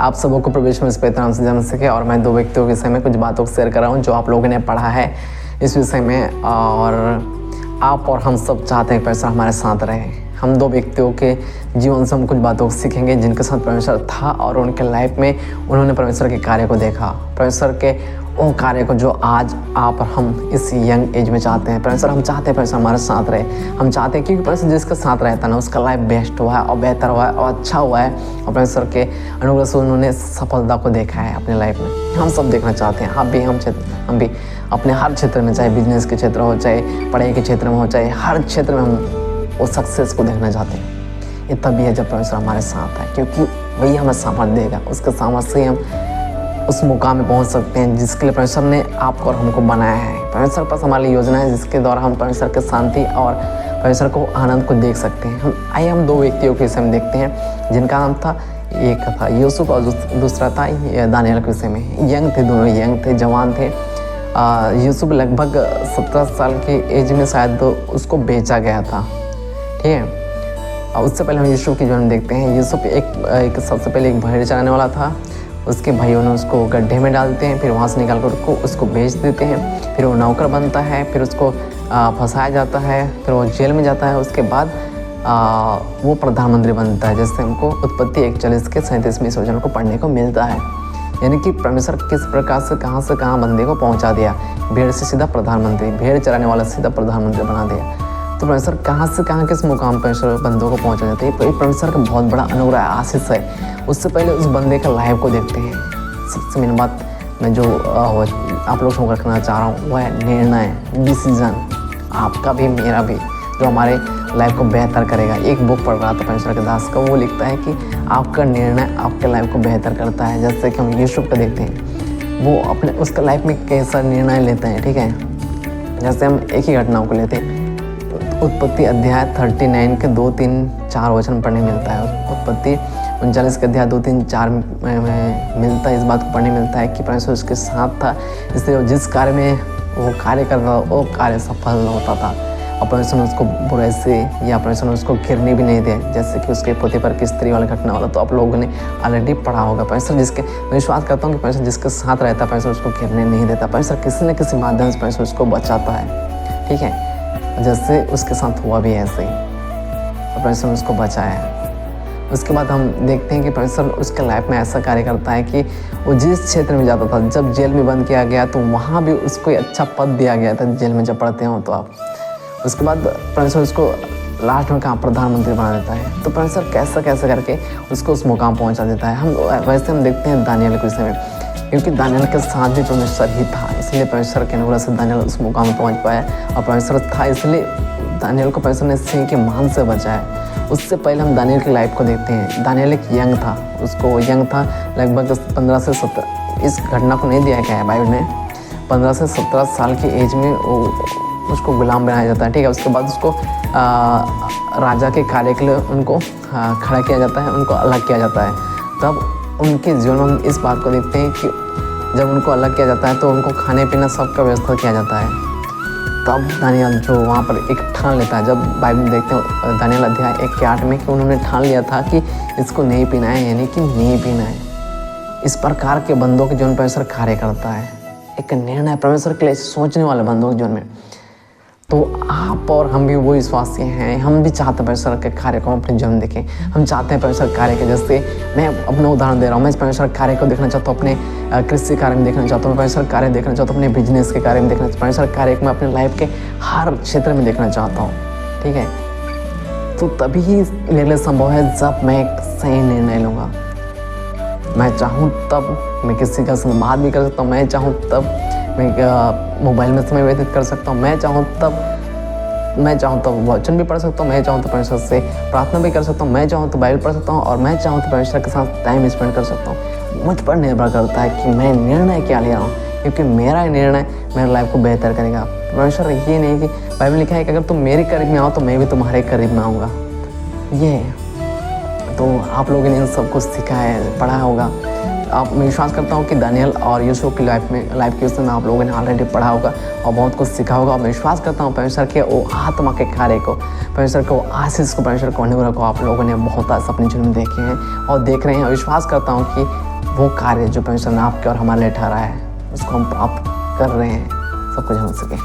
आप सबों को प्रवेश में इस नाम से जन्म सके। और मैं दो व्यक्तियों के विषय में कुछ बातों को शेयर कर रहा हूँ जो आप लोगों ने पढ़ा है इस विषय में, और आप और हम सब चाहते हैं परमेश्वर हमारे साथ रहे। हम दो व्यक्तियों के जीवन से हम कुछ बातों को सीखेंगे जिनके साथ परमेश्वर था और उनके लाइफ में उन्होंने परमेश्वर के कार्य को देखा, परमेश्वर के वो कार्य को जो आज आप और हम इस यंग एज में चाहते हैं। परमेश्वर हम चाहते हैं परमेश्वर हमारे साथ रहे। हम चाहते हैं क्योंकि परमेश्वर जिसके साथ रहता है ना उसका लाइफ बेस्ट हुआ है और बेहतर हुआ है और अच्छा हुआ है, और परमेश्वर के अनुग्रह से उन्होंने सफलता को देखा है अपने लाइफ में। हम सब देखना चाहते हैं, हम भी अपने हर क्षेत्र में, चाहे बिजनेस के क्षेत्र हो, चाहे पढ़ाई के क्षेत्र में हो, चाहे हर क्षेत्र में हम वो सक्सेस को देखना चाहते हैं। ये तभी है जब परमेश्वर हमारे साथ है, क्योंकि वही हमें सामर्थ देगा। उसके सामर्थ से हम उस मुकाम में पहुंच सकते हैं जिसके लिए परमेश्वर ने आपको और हमको बनाया है। परमेश्वर के पास हमारे लिए योजना है जिसके द्वारा हम परमेश्वर के शांति और परमेश्वर को आनंद को देख सकते हैं। हम दो व्यक्तियों के विषय में देखते हैं जिनका नाम था, एक था यूसुफ और दूसरा था दानियल के विषय में। यंग थे, दोनों यंग थे, जवान थे। यूसुफ लगभग 17 साल की एज में शायद उसको बेचा गया था, ठीक है। उससे पहले हम यूसुफ की जीवन देखते हैं। यूसुफ एक सबसे पहले एक भेड़ चराने वाला था। उसके भाइयों ने उसको गड्ढे में डालते हैं, फिर वहाँ से निकाल कर उसको बेच देते हैं। फिर वो नौकर बनता है, फिर उसको फंसाया जाता है, फिर वो जेल में जाता है। उसके बाद वो प्रधानमंत्री बनता है, जैसे हमको उत्पत्ति 1:40 के 37वें वचन को पढ़ने को मिलता है। यानी कि परमेश्वर किस प्रकार से कहाँ बंदे को पहुँचा दिया। भेड़ से सीधा प्रधानमंत्री, भेड़ चराने वाला सीधा प्रधानमंत्री बना दिया। तो परमेश्वर कहाँ से कहाँ किस मुकाम पर परमेश्वर बंदों को पहुँचा जाता है। ये परमेश्वर का बहुत बड़ा अनुग्रह आशीष है। उससे पहले उस बंदे का लाइफ को देखते हैं। सबसे मेन बात मैं जो आप लोग को रखना चाह रहा हूँ वह है निर्णय, डिसीजन, आपका भी मेरा भी, जो हमारे लाइफ को बेहतर करेगा। एक बुक पढ़ रहा था परमेश्वर के दास का, वो लिखता है कि आपका निर्णय आपके लाइफ को बेहतर करता है। जैसे कि हम यूसुफ का देखते हैं, वो अपने उसका लाइफ में कैसा निर्णय लेते हैं, ठीक है। जैसे हम एक ही घटनाओं को लेते हैं, उत्पत्ति अध्याय 39 के 2, 3, 4 वचन पढ़ने मिलता है। उत्पत्ति 39 के अध्याय 2, 3, 4 में मिलता है, इस बात को पढ़ने मिलता है कि परमेश्वर उसके साथ था, इसलिए जिस कार्य में वो कार्य कर रहा था वो कार्य सफल होता था। और परमेश्वर ने उसको बुराई से या परमेश्वर ने उसको घिरने भी नहीं दिया, जैसे कि उसके पोते पर की स्त्री वाला घटना वाला तो आप लोगों ने ऑलरेडी पढ़ा होगा। परमेश्वर मैं विश्वास करता हूँ कि परमेश्वर जिसके साथ रहता है परमेश्वर उसको घिरने नहीं देता। परमेश्वर किसी न किसी माध्यम से परमेश्वर उसको बचाता है, ठीक है। जैसे उसके साथ हुआ भी ऐसे ही, तो परमेश्वर ने उसको बचाया। उसके बाद हम देखते हैं कि परमेश्वर उसके लाइफ में ऐसा कार्य करता है कि वो जिस क्षेत्र में जाता था, जब जेल में बंद किया गया तो वहाँ भी उसको अच्छा पद दिया गया था, जेल में जब पढ़ते हो तो आप। उसके बाद परमेश्वर उसको लास्ट में कहाँ प्रधानमंत्री बना देता है। तो परमेश्वर कैसे करके उसको उस मुकाम पहुँचा देता है। हम देखते हैं दानियल के विषय में, क्योंकि दानियल के साथ भी परमेश्वर ही था, इसलिए परमेश्वर के अनुग्रह से दानियल उस मुकाम में पहुँच पाया। और परमेश्वर था इसलिए दानियल को परमेश्वर ने सिंह के मान से बचाया। उससे पहले हम दानियल की लाइफ को देखते हैं। दानियल एक यंग था, उसको यंग था लगभग 15 से 17, इस घटना को नहीं दिया गया है बाइबल में। 15 से 17 साल की एज में उसको गुलाम बनाया जाता है, ठीक है। उसके बाद उसको राजा के कार्य के लिए उनको खड़ा किया जाता है, उनको अलग किया जाता है। तब उनके जीवन में हम इस बात को देखते हैं कि जब उनको अलग किया जाता है तो उनको खाने पीना सबका व्यवस्था किया जाता है। तब दानियल जो वहाँ पर एक ठान लेता है, जब बाइबल में देखते हैं दानियल अध्याय 1 के 8 में कि उन्होंने ठान लिया था कि इसको नहीं पीना है, यानी कि नहीं पीना है। इस प्रकार के बंदों के जीवन परमेश्वर कार्य करता है। एक निर्णय परमेश्वर के लिए सोचने वाले बंदों के जीवन में। तो आप और हम भी वो विश्वासी हैं, हम भी चाहते हैं परमेश्वर के कार्य को अपने जीवन देखें। हम चाहते हैं परमेश्वर कार्य के, जैसे मैं अपना उदाहरण दे रहा हूँ, मैं परमेश्वर कार्य को देखना चाहता हूँ, अपने कृषि कार्य में देखना चाहता हूँ, परमेश्वर कार्य देखना चाहता हूँ, अपने बिजनेस के कार्य में देखना चाहता हूँ, परमेश्वर कार्य को मैं अपने लाइफ के हर क्षेत्र में देखना चाहता हूँ, ठीक है। तो तभी मेरे लिए संभव है जब मैं एक सही निर्णय लूँगा। मैं चाहूँ तब मैं किसी का संवाद भी कर सकता हूँ, मैं चाहूँ तब मैं मोबाइल में समय व्यतीत कर सकता हूँ, मैं चाहूँ तब वचन भी पढ़ सकता हूँ, मैं चाहूँ तो परमेश्वर से प्रार्थना भी कर सकता हूँ, मैं चाहूँ तो बाइबल पढ़ सकता हूँ, और मैं चाहूँ तो परमेश्वर के साथ टाइम स्पेंड कर सकता हूँ। मुझ पर निर्भर करता है कि मैं निर्णय क्या ले रहा हूँ, क्योंकि मेरा निर्णय मेरे लाइफ को बेहतर करेगा। परमेश्वर ये नहीं कि बाइबल में लिखा है कि अगर तुम मेरे करीब में आओ तो मैं भी तुम्हारे करीब में आऊँगा। ये तो आप लोगों ने इन सब कुछ सीखा है, पढ़ा होगा। आप मैं विश्वास करता हूँ कि दानियल और यूसुफ की लाइफ के विषय में आप लोगों ने ऑलरेडी पढ़ा होगा और बहुत कुछ सीखा होगा। मैं विश्वास करता हूँ परमेश्वर के वो आत्मा के कार्य को, परमेश्वर को आशीष को, परमेश्वर को अनुग्रह को आप लोगों ने बहुत अपने जीवन में देखे हैं और देख रहे हैं। और विश्वास करता हूँ कि वो कार्य जो परमेश्वर ने आपके और हमारे लिए ठहरा है उसको हम आप कर रहे हैं, सब कुछ हो सके।